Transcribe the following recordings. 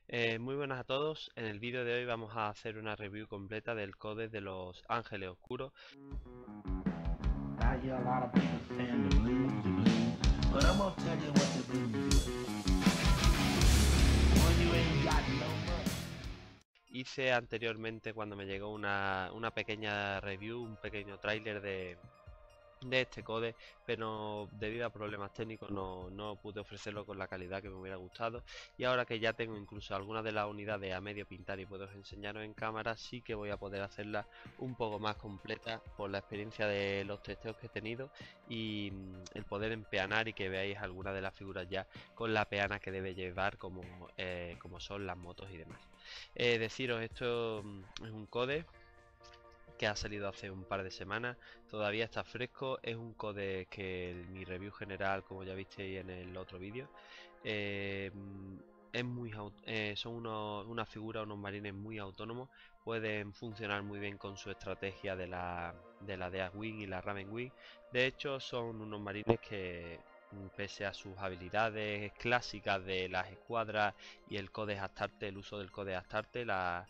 Muy buenas a todos. En el vídeo de hoy vamos a hacer una review completa del Codex de los Ángeles Oscuros. I hear a lot of people saying the blues, but I'm gonna tell you what the blues is. When you ain't got no money. Hice anteriormente cuando me llegó una pequeña review, un pequeño tráiler de este code, pero debido a problemas técnicos no pude ofrecerlo con la calidad que me hubiera gustado. Y ahora que ya tengo incluso algunas de las unidades a medio pintar y puedo enseñaros en cámara, sí que voy a poder hacerla un poco más completa por la experiencia de los testeos que he tenido y el poder empeanar y que veáis algunas de las figuras ya con la peana que debe llevar, como son las motos y demás. Deciros, esto es un code que ha salido hace un par de semanas, todavía está fresco, es un code que mi review general, como ya visteis en el otro vídeo, eh, son unas figuras, unos marines muy autónomos, pueden funcionar muy bien con su estrategia de la Death Wing y la Raven Wing. De hecho, son unos marines que, pese a sus habilidades clásicas de las escuadras y el Codex Astarte, el uso del Codex Astarte, la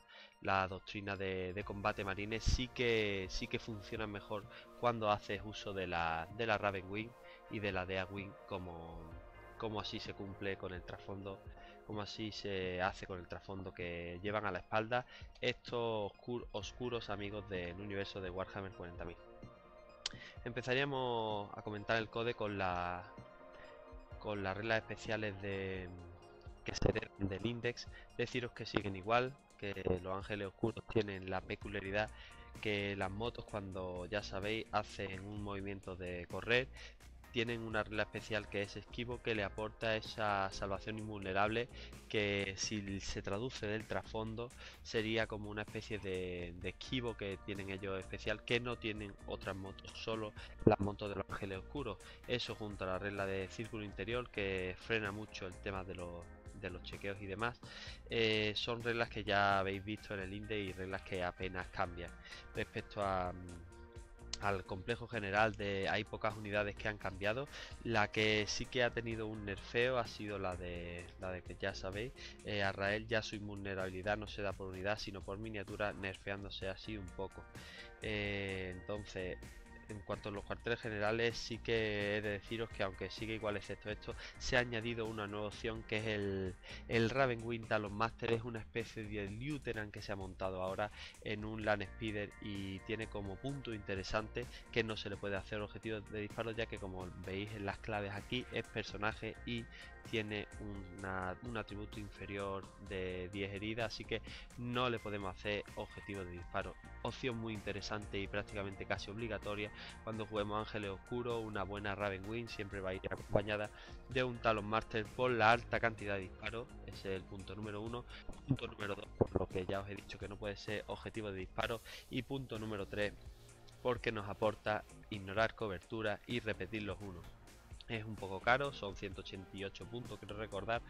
doctrina de combate marines sí que funciona mejor cuando haces uso de la Raven Wing y de la Death Wing, como así se cumple con el trasfondo, como así se hace con el trasfondo que llevan a la espalda estos oscuros amigos del universo de Warhammer 40.000. Empezaríamos a comentar el code con las reglas especiales que se derivan del index. Deciros que siguen igual, que los ángeles oscuros tienen la peculiaridad que las motos, cuando ya sabéis hacen un movimiento de correr, tienen una regla especial que es esquivo, que le aporta esa salvación invulnerable, que si se traduce del trasfondo sería como una especie de esquivo que tienen ellos especial, que no tienen otras motos, solo las motos de los ángeles oscuros. Eso, junto a la regla de círculo interior, que frena mucho el tema de los chequeos y demás, son reglas que ya habéis visto en el index y reglas que apenas cambian respecto al complejo general. Hay pocas unidades que han cambiado. La que sí que ha tenido un nerfeo ha sido la de que ya sabéis, Azrael, ya su invulnerabilidad no se da por unidad sino por miniatura, nerfeándose así un poco. Entonces, en cuanto a los cuarteles generales, sí que he de deciros que, aunque sigue igual excepto esto, se ha añadido una nueva opción, que es el Ravenwing Talon Master. Es una especie de Lieutenant que se ha montado ahora en un Land Speeder y tiene como punto interesante que no se le puede hacer objetivo de disparo, ya que, como veis en las claves aquí, es personaje y tiene un atributo inferior de 10 heridas, así que no le podemos hacer objetivo de disparo. Opción muy interesante y prácticamente casi obligatoria cuando juguemos Ángeles Oscuros. Una buena Raven Wing siempre va a ir acompañada de un Talon Master por la alta cantidad de disparos. Ese es el punto número 1. Punto número 2, por lo que ya os he dicho que no puede ser objetivo de disparo. Y punto número 3, porque nos aporta ignorar cobertura y repetir los unos. Es un poco caro, son 188 puntos, quiero recordar,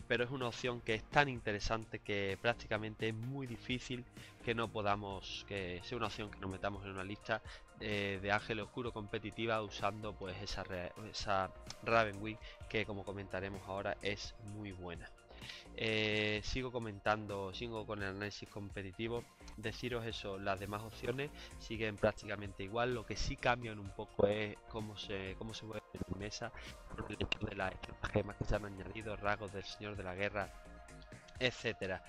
pero es una opción que es tan interesante que prácticamente es muy difícil que no podamos, que sea una opción que nos metamos en una lista de Ángel Oscuro competitiva usando pues esa Raven Wing, que, como comentaremos ahora, es muy buena. Sigo con el análisis competitivo. Deciros eso, las demás opciones siguen prácticamente igual. Lo que sí cambian un poco es cómo se mueve en mesa, por el hecho de las estratagemas que se han añadido, rasgos del Señor de la Guerra, etcétera.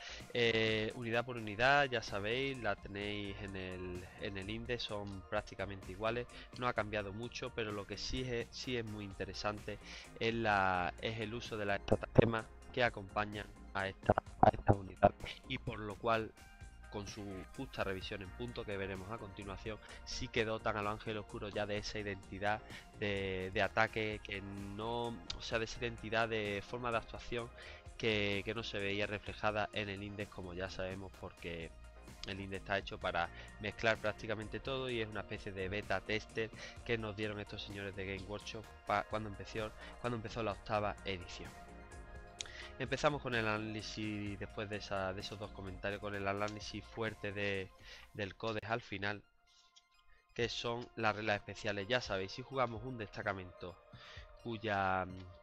Unidad por unidad, ya sabéis, la tenéis en el índice, son prácticamente iguales, no ha cambiado mucho, pero lo que sí es muy interesante es el uso de las estratagemas que acompañan a esta unidad, y por lo cual, con su justa revisión en punto que veremos a continuación, sí que dotan a los ángeles oscuros ya de esa identidad de ataque, que no, o sea, de esa identidad de forma de actuación que no se veía reflejada en el index, como ya sabemos, porque el index está hecho para mezclar prácticamente todo y es una especie de beta tester que nos dieron estos señores de Game Workshop cuando empezó la octava edición. Empezamos con el análisis, después de esos dos comentarios, con el análisis fuerte del Codex al final, que son las reglas especiales. Ya sabéis, si jugamos un destacamento,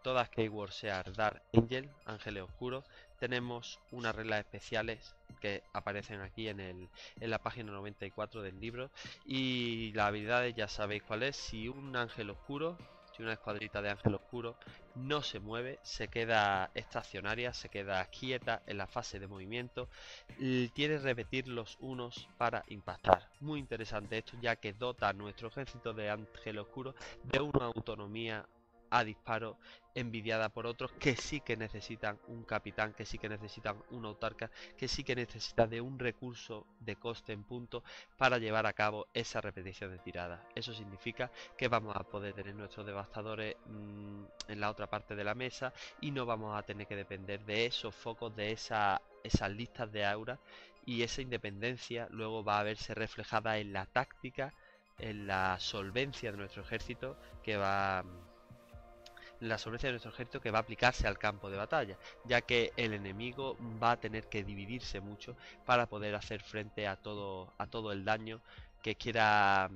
todas keywords sean Dark Angel, ángeles oscuros. Tenemos unas reglas especiales que aparecen aquí en la página 94 del libro, y las habilidades ya sabéis cuál es. Si un ángel oscuro, si una escuadrita de ángel oscuro no se mueve, se queda estacionaria, se queda quieta en la fase de movimiento, tiene que repetir los unos para impactar. Muy interesante esto, ya que dota a nuestro ejército de ángel oscuro de una autonomía a disparo envidiada por otros que sí que necesitan un capitán, que sí que necesitan una autarca, que sí que necesitan de un recurso de coste en punto para llevar a cabo esa repetición de tiradas. Eso significa que vamos a poder tener nuestros devastadores en la otra parte de la mesa, y no vamos a tener que depender de esos focos, de esas listas de aura, y esa independencia luego va a verse reflejada en la táctica, en la solvencia de nuestro ejército que va a aplicarse al campo de batalla, ya que el enemigo va a tener que dividirse mucho para poder hacer frente a todo el daño que quiera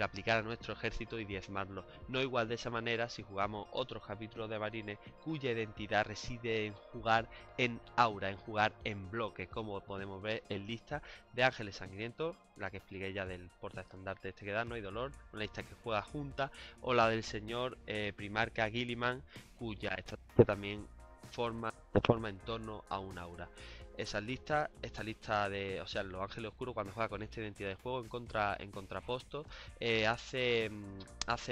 aplicar a nuestro ejército y diezmarlo. No igual de esa manera si jugamos otros capítulos de Marines cuya identidad reside en jugar en aura, en jugar en bloque, como podemos ver en lista de Ángeles Sangrientos, la que expliqué ya del portaestandarte este que da, No hay dolor, una lista que juega junta, o la del señor Primarca Gilliman, cuya estrategia también se forma en torno a un aura. Esta lista o sea, los ángeles oscuros, cuando juega con esta identidad de juego en contraposto, hace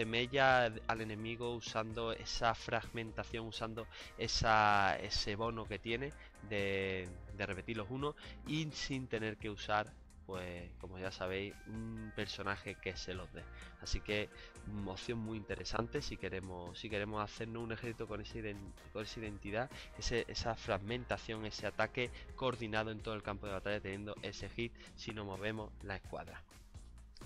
mella al enemigo usando esa fragmentación, usando ese bono que tiene de repetir los unos, y sin tener que usar, pues como ya sabéis, un personaje que se los dé. Así que opción muy interesante si queremos hacernos un ejército con esa identidad, esa fragmentación, ese ataque coordinado en todo el campo de batalla, teniendo ese hit si no movemos la escuadra.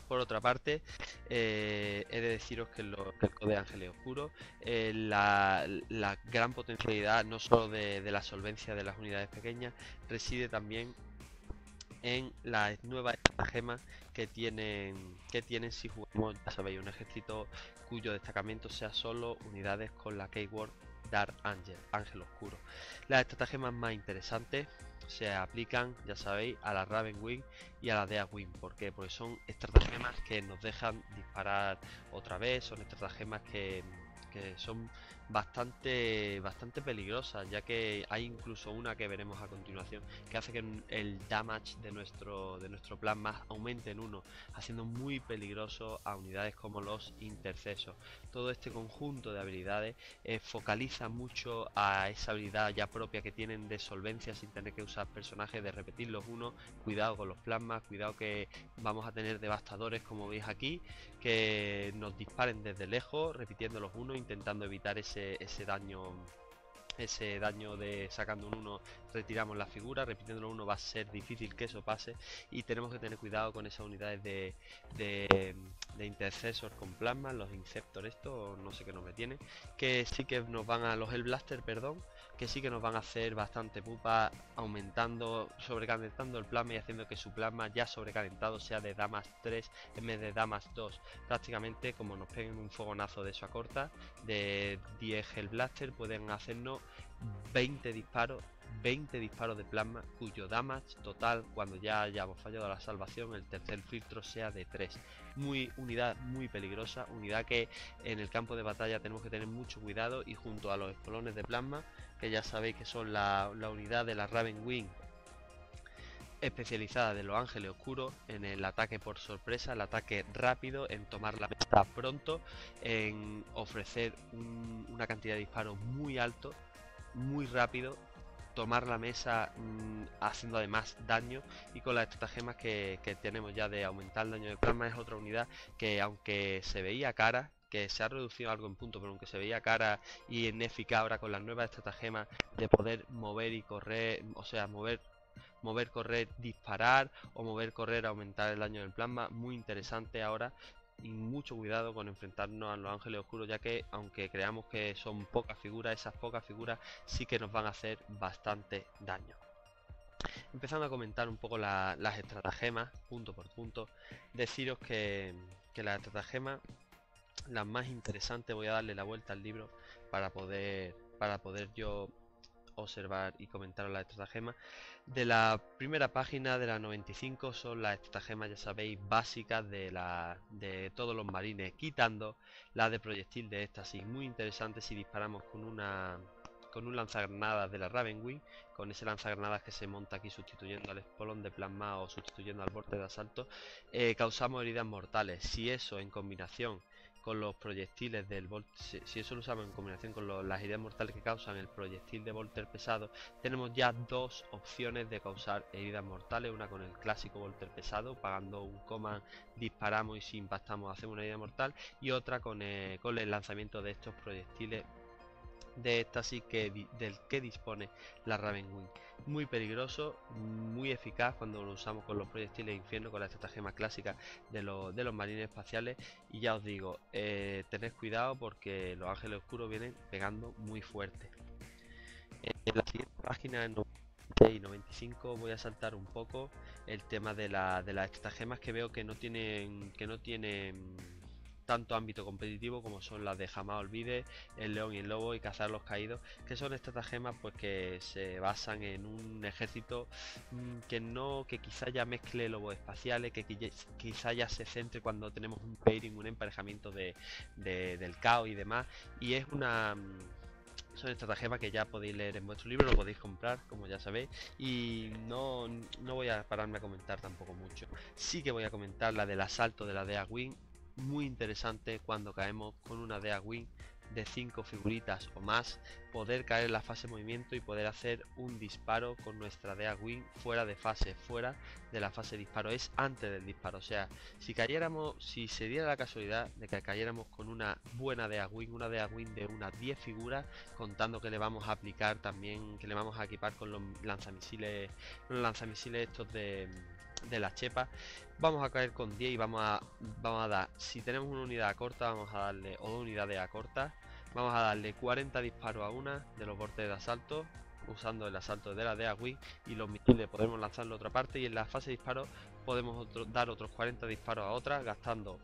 Por otra parte, he de deciros que el Codex Ángeles Oscuros, la gran potencialidad no solo de la solvencia de las unidades pequeñas, reside también en las nuevas estratagemas que tienen si jugamos, ya sabéis, un ejército cuyo destacamento sea solo unidades con la keyword Dark Angel, ángel oscuro. Las estratagemas más interesantes se aplican, ya sabéis, a la Ravenwing y a la Deathwing. ¿Por qué? Porque son estratagemas que nos dejan disparar otra vez, son estratagemas que son bastante peligrosas, ya que hay incluso una que veremos a continuación que hace que el damage de nuestro plasma aumente en 1, haciendo muy peligroso a unidades como los intercesos. Todo este conjunto de habilidades focaliza mucho a esa habilidad ya propia que tienen de solvencia sin tener que usar personajes, de repetir los unos. Cuidado con los plasmas, cuidado que vamos a tener devastadores, como veis aquí, que nos disparen desde lejos, repitiendo los unos, intentando evitar ese daño de sacando un 1, retiramos la figura. Repitiendo los 1 va a ser difícil que eso pase, y tenemos que tener cuidado con esas unidades de intercesor con plasma, los Inceptor, esto no sé qué nombre tiene, que sí que nos van a los Hellblaster, perdón, que sí que nos van a hacer bastante pupa, sobrecalentando el plasma y haciendo que su plasma ya sobrecalentado sea de damas 3 en vez de damas 2. Prácticamente, como nos peguen un fogonazo de eso a corta de 10 Hellblaster, pueden hacernos 20 disparos de plasma, cuyo damage total, cuando ya hayamos fallado la salvación, el tercer filtro sea de 3. Unidad muy peligrosa, unidad que en el campo de batalla tenemos que tener mucho cuidado, y junto a los espolones de plasma, que ya sabéis que son la unidad de la Ravenwing especializada de los ángeles oscuros, en el ataque por sorpresa, el ataque rápido, en tomar la mesa pronto, en ofrecer una cantidad de disparos muy alto, muy rápido, tomar la mesa haciendo además daño, y con las estratagemas que tenemos ya de aumentar el daño de plasma. Es otra unidad que, aunque se veía cara, que se ha reducido algo en punto, pero aunque se veía cara y ineficaz, ahora con las nuevas estratagemas de poder mover y correr, o sea, mover, correr, disparar, o mover, correr, aumentar el daño del plasma, muy interesante ahora. Y mucho cuidado con enfrentarnos a los ángeles oscuros, ya que aunque creamos que son pocas figuras, esas pocas figuras sí que nos van a hacer bastante daño. Empezando a comentar un poco las estratagemas punto por punto, deciros que las estratagemas las más interesantes. Voy a darle la vuelta al libro para poder yo observar y comentar las estratagemas. De la primera página de la 95 son las estratagemas, ya sabéis, básicas de todos los marines, quitando la de proyectil de éxtasis. Muy interesante si disparamos con un lanzagranadas de la Ravenwing, con ese lanzagranadas que se monta aquí sustituyendo al espolón de plasma o sustituyendo al borde de asalto, causamos heridas mortales. Si eso en combinación con los proyectiles del Volter, si eso lo usamos en combinación con las heridas mortales que causan el proyectil de Volter pesado, tenemos ya dos opciones de causar heridas mortales. Una con el clásico Volter pesado, pagando un command, disparamos y si impactamos hacemos una herida mortal, y otra con el lanzamiento de estos proyectiles de éxtasis del que dispone la Ravenwing. Muy peligroso, muy eficaz cuando lo usamos con los proyectiles de infierno, con la estratagema clásica de los marines espaciales. Y ya os digo, tened cuidado porque los ángeles oscuros vienen pegando muy fuerte. En la siguiente página, en 96 y 95, voy a saltar un poco el tema de las estratagemas que veo que no tienen tanto ámbito competitivo, como son las de Jamás Olvide, el León y el Lobo y Cazar los Caídos, que son estratagemas pues que se basan en un ejército que quizá ya mezcle lobos espaciales, que quizá ya se centre cuando tenemos un pairing, un emparejamiento del caos y demás, y es son estratagemas que ya podéis leer en vuestro libro, lo podéis comprar, como ya sabéis, y no voy a pararme a comentar tampoco mucho. Sí que voy a comentar la del asalto de la Dea Wing, muy interesante cuando caemos con una Dea Wing de 5 figuritas o más, poder caer en la fase de movimiento y poder hacer un disparo con nuestra Dea Wing fuera de fase, fuera de la fase de disparo, es antes del disparo. O sea, si se diera la casualidad de que cayéramos con una buena Dea Wing, una Dea Wing de unas 10 figuras, contando que le vamos a aplicar también, que le vamos a equipar con los lanzamisiles estos de la chepa, vamos a caer con 10 y vamos a dar, si tenemos una unidad a corta, vamos a darle, o dos unidades a corta, vamos a darle 40 disparos a una de los bordes de asalto, usando el asalto de la Dea Wing, y los misiles podemos lanzarlo a otra parte, y en la fase de disparo podemos dar otros 40 disparos a otra, gastando,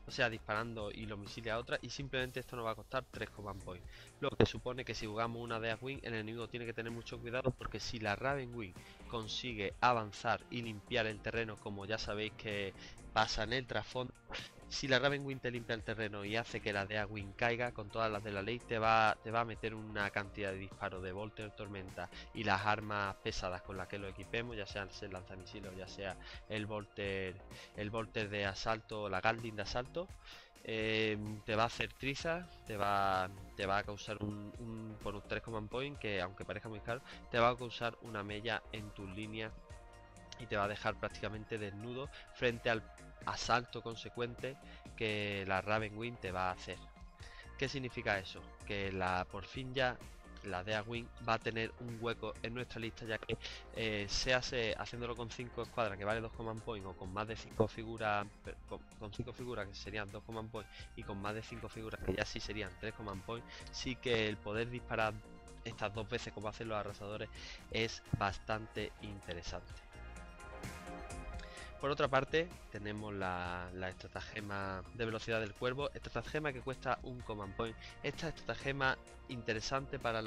o sea, disparando y los misiles a otra, y simplemente esto nos va a costar 3 command points. Lo que supone que si jugamos una Dea Wing, el enemigo tiene que tener mucho cuidado, porque si la Ravenwing consigue avanzar y limpiar el terreno, como ya sabéis que pasa en el trasfondo, si la Ravenwing te limpia el terreno y hace que la Dea Wing caiga, con todas las de la ley, te va a meter una cantidad de disparos de Volter, Tormenta y las armas pesadas con las que lo equipemos, ya sea el lanzamisiles o ya sea el Volter de asalto o la Gatling de asalto. Te va a hacer trizas, te va a causar por un 3 command point, que aunque parezca muy caro, te va a causar una mella en tus líneas y te va a dejar prácticamente desnudo frente al asalto consecuente que la Ravenwing te va a hacer. ¿Qué significa eso? Que por fin ya la Dea Wing va a tener un hueco en nuestra lista, ya que haciéndolo con 5 escuadras que vale 2 command point, o con más de 5 figuras, con 5 figuras que serían 2 command point, y con más de 5 figuras que ya sí serían 3 command point, sí que el poder disparar estas dos veces como hacen los arrasadores es bastante interesante. Por otra parte, tenemos la estratagema de velocidad del cuervo, estratagema que cuesta un command point. Esta estratagema interesante para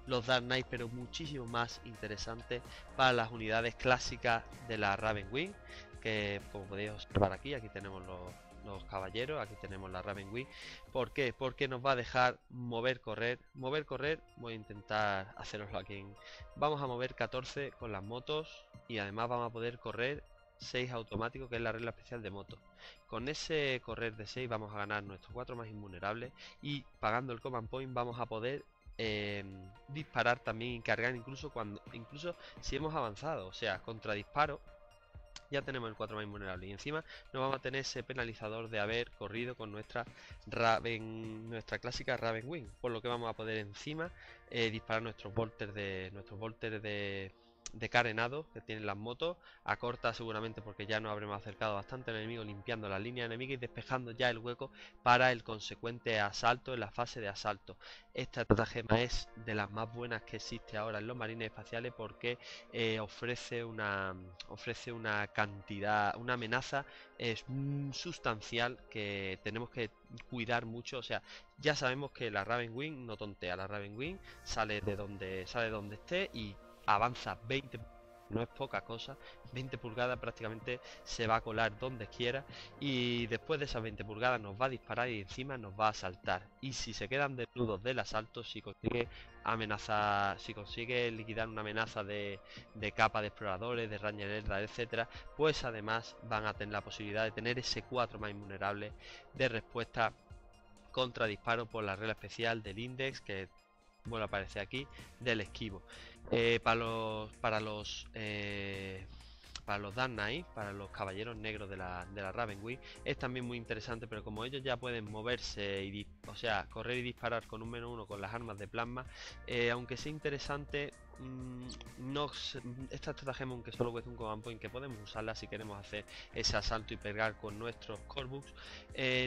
los Dark Knight, pero muchísimo más interesante para las unidades clásicas de la Ravenwing, que como podéis observar aquí tenemos los caballeros, aquí tenemos la Ravenwing. ¿Por qué? Porque nos va a dejar mover, correr. Voy a intentar haceroslo aquí. Vamos a mover 14 con las motos, y además vamos a poder correr 6 automático, que es la regla especial de moto. Con ese correr de 6 vamos a ganar nuestros 4 más invulnerables, y pagando el command point vamos a poder disparar también y cargar incluso si hemos avanzado. O sea, contra disparo ya tenemos el 4 más invulnerable, y encima no vamos a tener ese penalizador de haber corrido con nuestra clásica Ravenwing, por lo que vamos a poder encima disparar nuestros volters de carenado que tienen las motos, acorta seguramente porque ya nos habremos acercado bastante al enemigo, limpiando la línea enemiga y despejando ya el hueco para el consecuente asalto en la fase de asalto. Esta estratagema es de las más buenas que existe ahora en los marines espaciales porque ofrece una cantidad, una amenaza sustancial que tenemos que cuidar mucho. O sea, ya sabemos que la Ravenwing no tontea, la Ravenwing sale de donde esté y avanza 20, no es poca cosa, 20 pulgadas prácticamente se va a colar donde quiera y después de esas 20 pulgadas nos va a disparar y encima nos va a asaltar. Y si se quedan desnudos del asalto, si consigue amenazar, si consigue liquidar una amenaza de capa de exploradores, de Ranger Eldar, etcétera, pues además van a tener la posibilidad de tener ese 4 más invulnerable de respuesta contra disparo por la regla especial del Index que bueno aparece aquí del esquivo. Para los Dark Knight, para los caballeros negros de la Ravenwing, es también muy interesante, pero como ellos ya pueden moverse y o sea, correr y disparar con un -1 con las armas de plasma, aunque sea interesante, esta estratagema, aunque solo cuesta un command point, que podemos usarla si queremos hacer ese asalto y pegar con nuestros Corvus,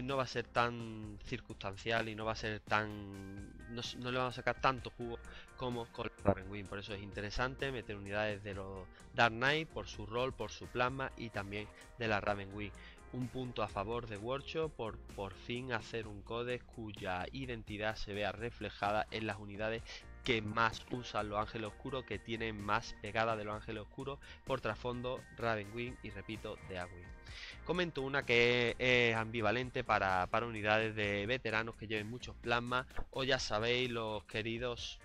no va a ser tan circunstancial y no va a ser tan... no le vamos a sacar tanto jugo como con la Ravenwing. Por eso es interesante meter unidades de los Dark Knight por su rol, por su plasma, y también de la Ravenwing. Un punto a favor de Workshop por fin hacer un codex cuya identidad se vea reflejada en las unidades que más usan los ángeles oscuros, que tienen más pegada de los ángeles oscuros por trasfondo Ravenwing y repito de Agwing. Comento una que es ambivalente para unidades de veteranos que lleven muchos plasmas, o ya sabéis los queridos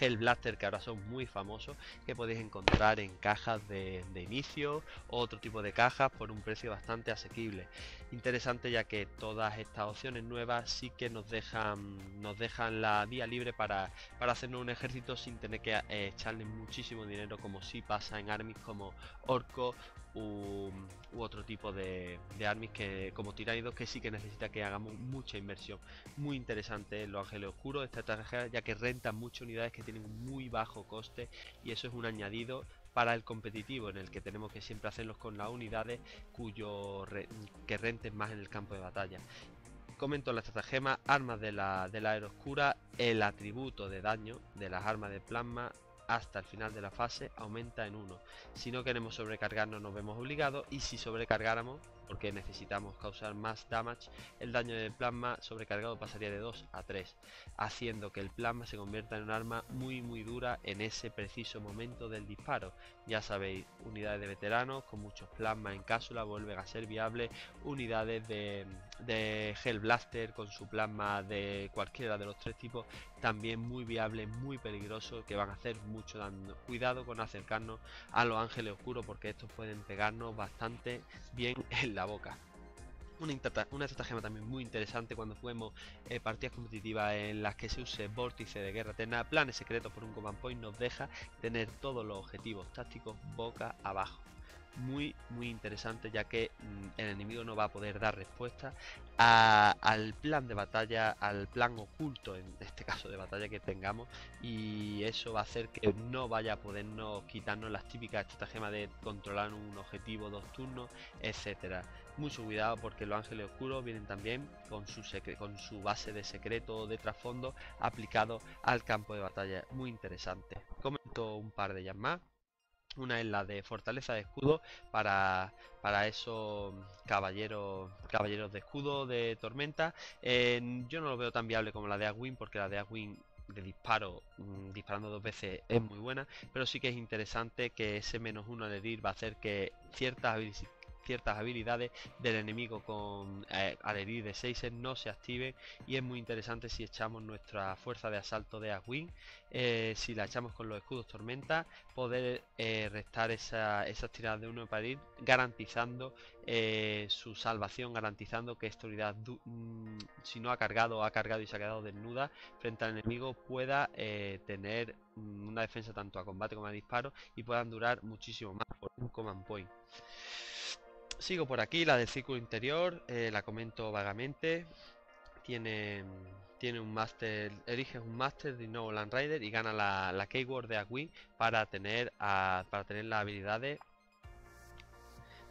Hellblaster, que ahora son muy famosos, que podéis encontrar en cajas de inicio o otro tipo de cajas por un precio bastante asequible. Interesante, ya que todas estas opciones nuevas sí que nos dejan la vía libre para hacernos un ejército sin tener que echarle muchísimo dinero, como si pasa en armies como Orco u otro tipo de armies que, como Tiránidos, que sí que necesita que hagamos mucha inversión. Muy interesante los ángeles oscuros, esta estrategia, ya que rentan muchas unidades que tienen un muy bajo coste, y eso es un añadido para el competitivo, en el que tenemos que siempre hacerlos con las unidades que renten más en el campo de batalla. Comento la estratagema: armas de la era oscura, el atributo de daño de las armas de plasma hasta el final de la fase aumenta en 1. Si no queremos sobrecargarnos nos vemos obligados, y si sobrecargáramos, porque necesitamos causar más damage, el daño de plasma sobrecargado pasaría de 2 a 3, haciendo que el plasma se convierta en un arma muy dura en ese preciso momento del disparo. Ya sabéis, unidades de veteranos con muchos plasmas en cápsula vuelven a ser viables, unidades de Hellblaster con su plasma de cualquiera de los 3 tipos también muy viables, muy peligrosos, que van a hacer mucho daño. Cuidado con acercarnos a los ángeles oscuros, porque estos pueden pegarnos bastante bien en la boca. Una estratagema también muy interesante cuando juguemos partidas competitivas en las que se use vórtice de guerra eterna, planes secretos por un command point, nos deja tener todos los objetivos tácticos boca abajo. Muy interesante, ya que el enemigo no va a poder dar respuesta al plan de batalla, al plan oculto en este caso de batalla que tengamos, y eso va a hacer que no vaya a podernos quitarnos las típicas estratagemas de controlar un objetivo 2 turnos, etcétera. Mucho cuidado, porque los ángeles oscuros vienen también con su base de secreto de trasfondo aplicado al campo de batalla. Muy interesante. Comento un par de ellas más. Una es la de fortaleza de escudo para esos caballeros de escudo de tormenta. Yo no lo veo tan viable como la de Agwing, porque la de Agwing de disparo, disparando 2 veces, es muy buena, pero sí que es interesante que ese -1 al herir va a hacer que ciertas habilidades del enemigo al herir de 6 no se activen, y es muy interesante si echamos nuestra fuerza de asalto de Agwing, si la echamos con los escudos tormenta, poder restar esas tiradas de 1 para ir garantizando su salvación, garantizando que esta unidad, si no ha cargado y se ha quedado desnuda frente al enemigo, pueda tener una defensa tanto a combate como a disparo, y puedan durar muchísimo más por un command point. Sigo por aquí, la del círculo interior, la comento vagamente. Tiene tiene un máster, eliges un máster de nuevo Land Rider y gana la keyword de Agwin para tener las habilidades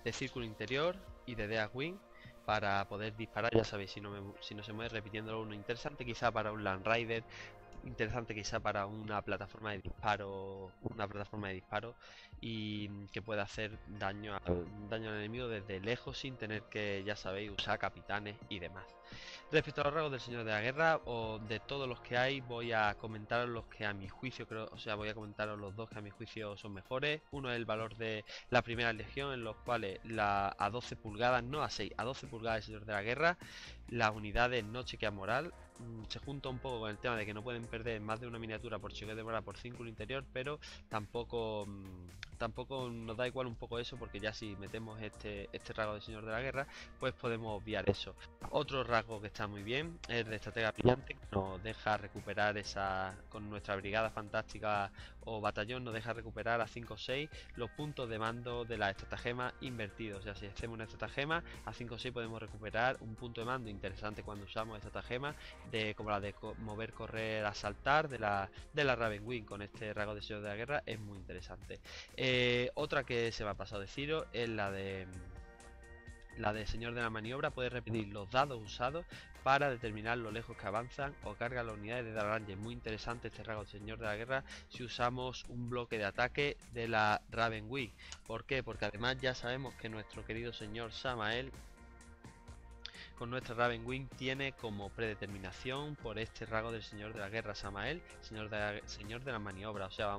de círculo interior y de Deathwing para poder disparar. Ya sabéis, si no se mueve repitiéndolo, uno interesante quizá para un Land Rider, interesante quizá para una plataforma de disparo, y que pueda hacer daño al enemigo desde lejos sin tener que, ya sabéis, usar capitanes y demás. Respecto a los rasgos del Señor de la Guerra, o de todos los que hay, voy a comentaros los que a mi juicio voy a comentaros los dos que a mi juicio son mejores. Uno es el valor de la primera legión, en los cuales a 12 pulgadas, no a 6, a 12 pulgadas el Señor de la Guerra, las unidades no chequean moral. Se junta un poco con el tema de que no pueden perder más de una miniatura por chequeo de moral por círculo interior, pero tampoco nos da igual un poco eso, porque ya si metemos este rasgo de Señor de la Guerra, pues podemos obviar eso. Otro rasgo que está muy bien es el de estratega brillante, que nos deja recuperar con nuestra brigada fantástica o batallón, nos deja recuperar a 5 o 6 los puntos de mando de la estratagema invertidos. O sea, si hacemos una estratagema a 5 o 6 podemos recuperar un punto de mando interesante cuando usamos estratagema, como la de mover, correr, asaltar de la Ravenwing. Con este rasgo de Señor de la Guerra es muy interesante. Otra que se me ha pasado deciros es la de Señor de la Maniobra. Puede repetir los dados usados para determinar lo lejos que avanzan o cargan las unidades de Dark. Muy interesante este rasgo de Señor de la Guerra si usamos un bloque de ataque de la Ravenwing. ¿Por qué? Porque además ya sabemos que nuestro querido señor Samael con nuestra Ravenwing tiene como predeterminación por este rasgo del Señor de la Guerra Samael, señor de la Maniobra. O sea,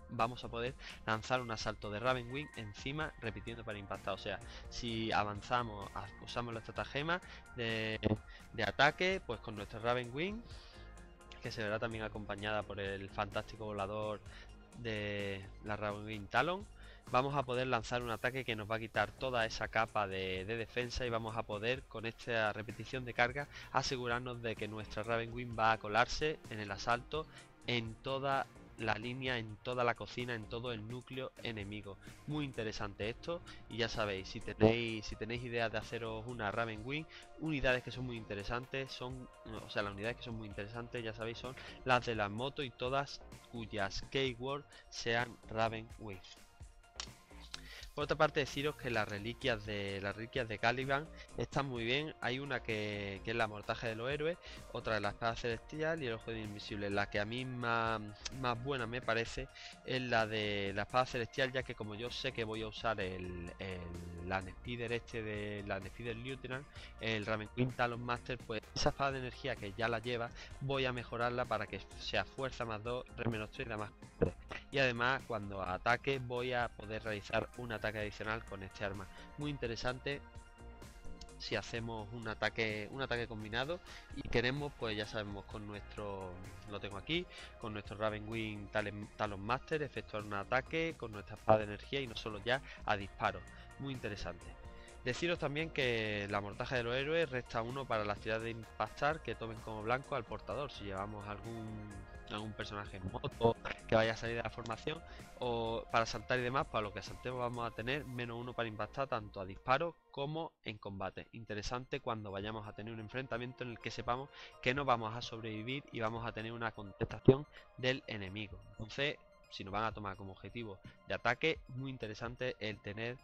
vamos a poder lanzar un asalto de Ravenwing encima repitiendo para impactar. O sea, si avanzamos, usamos la estratagema de ataque, pues con nuestra Ravenwing, que se verá también acompañada por el fantástico volador de la Ravenwing Talon, vamos a poder lanzar un ataque que nos va a quitar toda esa capa de defensa, y vamos a poder, con esta repetición de carga, asegurarnos de que nuestra Ravenwing va a colarse en el asalto en toda la línea, en toda la cocina, en todo el núcleo enemigo. Muy interesante esto, y ya sabéis, si tenéis ideas de haceros una Ravenwing, unidades que son muy interesantes las unidades que son muy interesantes, ya sabéis, son las de la moto y todas cuyas keyword sean Ravenwing. Por otra parte, deciros que las reliquias de Caliban están muy bien. Hay una que es la mortaja de los héroes, otra de la espada celestial y el ojo de invisible. La que a mí más buena me parece es la de la espada celestial, ya que como yo sé que voy a usar el Landspeeder de la Landspeeder Lieutenant, el Ravenwing Talon Master, pues esa espada de energía que ya la lleva, voy a mejorarla para que sea fuerza más 2, red menos 3 y más 3. Y además, cuando ataque, voy a poder realizar un ataque adicional con este arma. Muy interesante si hacemos un ataque combinado y queremos, pues ya sabemos, con lo tengo aquí, con nuestro Ravenwing Talon Master, efectuar un ataque con nuestra espada de energía y no solo ya a disparo. Muy interesante. Deciros también que la mortaja de los héroes resta 1 para las tiradas de impactar que tomen como blanco al portador. Si llevamos algún personaje en moto que vaya a salir de la formación o para saltar y demás, para lo que saltemos vamos a tener -1 para impactar tanto a disparo como en combate. Interesante cuando vayamos a tener un enfrentamiento en el que sepamos que no vamos a sobrevivir y vamos a tener una contestación del enemigo. Entonces, si nos van a tomar como objetivo de ataque, muy interesante el tener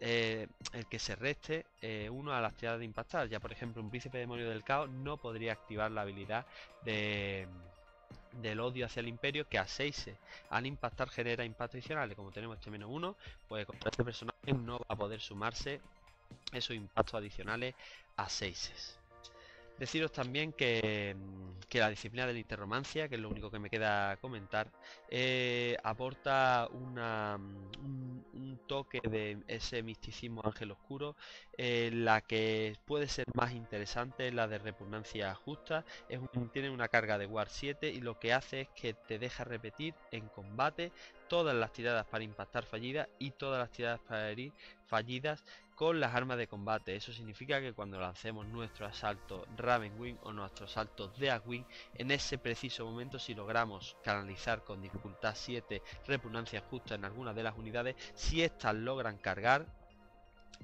el que se reste 1 a las tiradas de impactar. Ya por ejemplo, un príncipe demonio del caos no podría activar la habilidad del odio hacia el imperio, que a 6 al impactar genera impacto adicional. Como tenemos este -1, pues contra este personaje no va a poder sumarse esos impactos adicionales a 6. Deciros también que la disciplina de la interromancia, que es lo único que me queda comentar, aporta un toque de ese misticismo ángel oscuro. La que puede ser más interesante es la de repugnancia justa. Tiene una carga de War 7 y lo que hace es que te deja repetir en combate todas las tiradas para impactar fallidas y todas las tiradas para herir fallidas con las armas de combate. Eso significa que cuando lancemos nuestro asalto Ravenwing o nuestro asalto Deathwing, en ese preciso momento, si logramos canalizar con dificultad 7 repugnancia justa en alguna de las unidades, si estas logran cargar,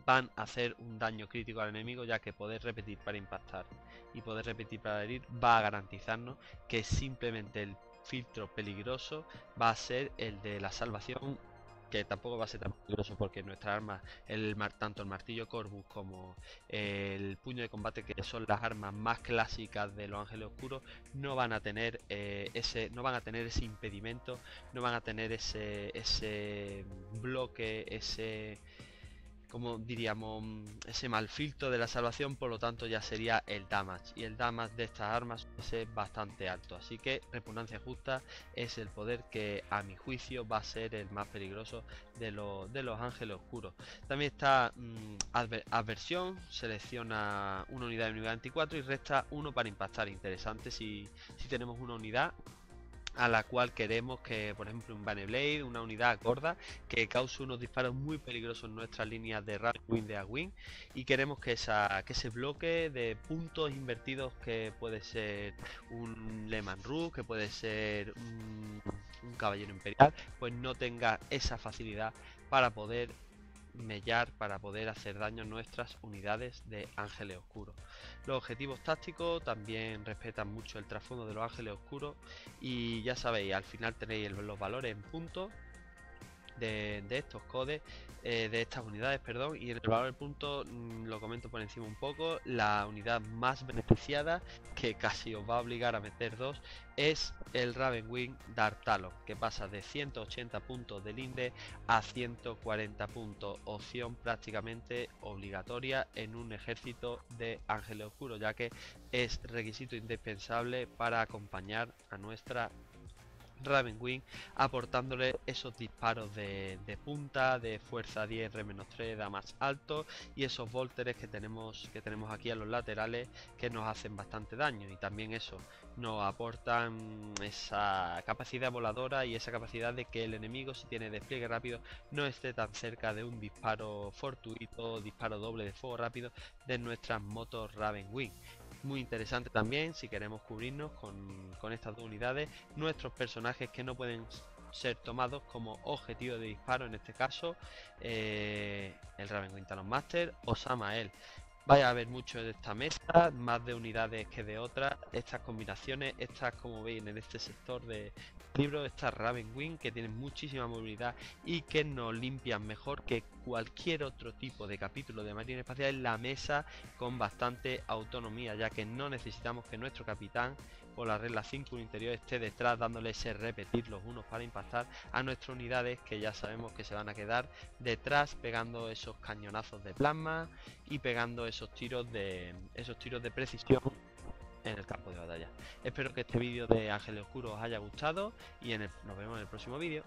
van a hacer un daño crítico al enemigo, ya que poder repetir para impactar y poder repetir para herir va a garantizarnos que simplemente el filtro peligroso va a ser el de la salvación, que tampoco va a ser tan peligroso porque nuestras armas, tanto el martillo Corvus como el puño de combate, que son las armas más clásicas de los ángeles oscuros, no van a tener no van a tener ese impedimento, no van a tener ese bloque, como diríamos, ese mal filtro de la salvación. Por lo tanto ya sería el damage, y el damage de estas armas es bastante alto, así que repugnancia justa es el poder que a mi juicio va a ser el más peligroso de los ángeles oscuros. También está adversión, selecciona una unidad de nivel 24 y resta 1 para impactar. Interesante si tenemos una unidad a la cual queremos que, por ejemplo, un Baneblade, una unidad gorda, que cause unos disparos muy peligrosos en nuestras líneas de Raven Wing de Agwin, y queremos que ese bloque de puntos invertidos, que puede ser un Lehman Russ, que puede ser un Caballero Imperial, pues no tenga esa facilidad para poder mellar, para poder hacer daño a nuestras unidades de ángeles oscuros. Los objetivos tácticos también respetan mucho el trasfondo de los ángeles oscuros, y ya sabéis, al final tenéis los valores en puntos de estos codes, de estas unidades, perdón, y en el valor del punto lo comento por encima un poco. La unidad más beneficiada, que casi os va a obligar a meter dos, es el Raven Wing Dark Talon, que pasa de 180 puntos del Linde a 140 puntos, opción prácticamente obligatoria en un ejército de ángeles oscuros, ya que es requisito indispensable para acompañar a nuestra Raven Wing, aportándole esos disparos de punta, de fuerza 10, R-3, da más alto, y esos volteres que tenemos aquí a los laterales, que nos hacen bastante daño. Y también eso nos aportan esa capacidad voladora y esa capacidad de que el enemigo, si tiene despliegue rápido, no esté tan cerca de un disparo fortuito, disparo doble de fuego rápido de nuestras motos Raven Wing. Muy interesante también si queremos cubrirnos con estas dos unidades, nuestros personajes que no pueden ser tomados como objetivo de disparo, en este caso el Raven Wing Talon Master o Samael. Vaya a haber mucho de esta mesa, más de unidades que de otras. Estas combinaciones, estas, como veis en este sector de libro, estas Raven Wing, que tienen muchísima movilidad y que nos limpian mejor que cualquier otro tipo de capítulo de Marina Espacial en la mesa, con bastante autonomía, ya que no necesitamos que nuestro capitán, por la regla 5 interior, esté detrás dándole ese repetir los unos para impactar a nuestras unidades, que ya sabemos que se van a quedar detrás pegando esos cañonazos de plasma y pegando esos tiros de precisión en el campo de batalla. Espero que este vídeo de Ángeles Oscuros os haya gustado, y nos vemos en el próximo vídeo.